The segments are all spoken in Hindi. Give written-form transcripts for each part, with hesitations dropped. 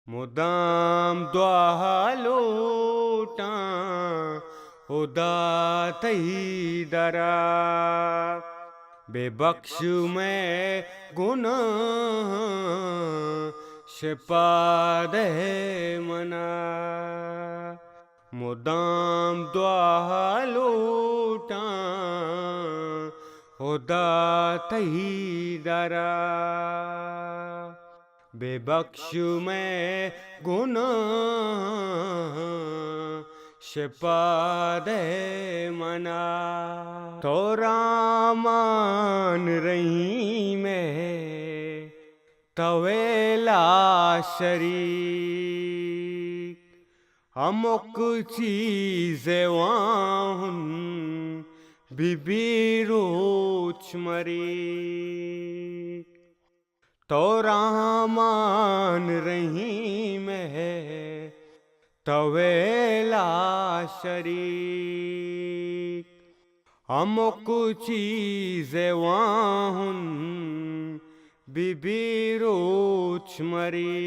मुदाम द्वालोटा उदातई दरा बेबख्श में गुनाह शिपादे मना मुदाम द्वालोटा उदातई दरा बेबख्श में गुनाह शिपादे मना तो रामान रही में तवेला शरीक अमुक चीज़ें वाहुन बीबी रोच मरी तो रामान रही में तवेला शरीक अमुक चीज़ें वाहुन बीबी रोच मरी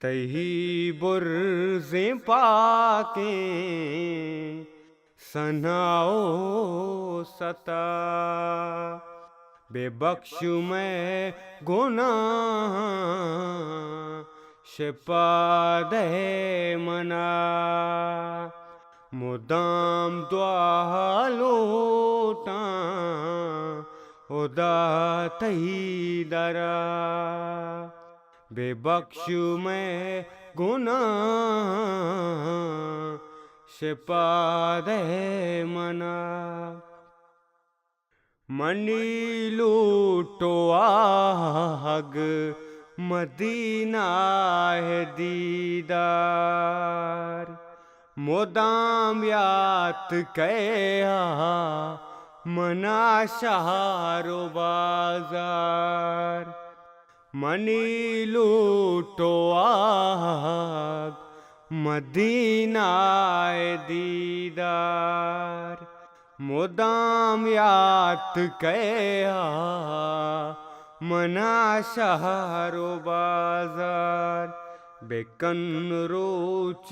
तही बुर्ज़े पाके सनाओ सता बेबख्श में गुनाह शिपादे मना मुदाम द्वालोटा उदातई दरा बेबख्श में गुनाह शिपादे मना मनी लूटो आग मदीना है दीदार मुदाम यात कया मना शहारो बाजार मनी लूटो आग मदीना है दीदार मुदाम यात कया मना शहरो बाजार बेकन रोच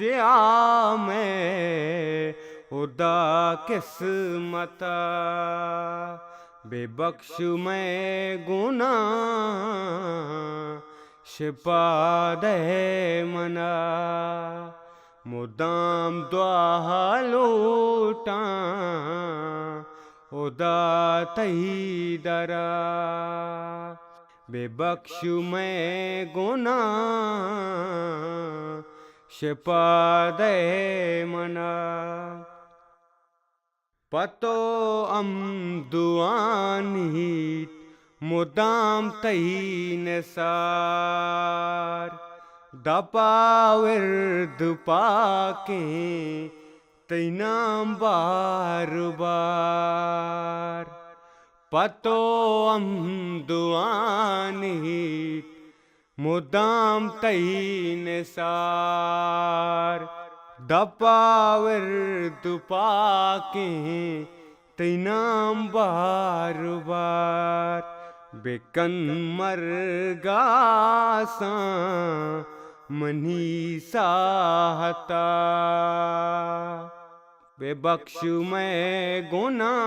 में उदा किस्मता बेबख्श में गुनाह शिपादे मना मुदाम द्वालोटा उदातई दरा बेबख्श में गुनाह शिपादे मना पतो दुआनीत मुदाम तई निसार दपा विर्द पाके तैनाम बार बार पतो दुआनीत मुदाम तई निसार दपा विर्द पाके तैनाम बार बार बेकन मरगासा मनी साहता बेबख्श में गुनाह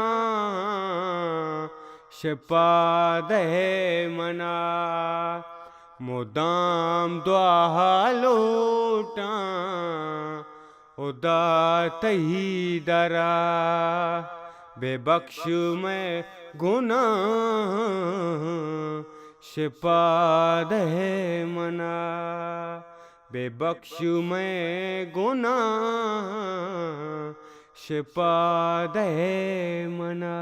शिपादे मना मुदाम द्वालोटा उदातई दरा बेबख्श में गुनाह शिपादे मना बेबख्श में गुनाह शिपादे मना।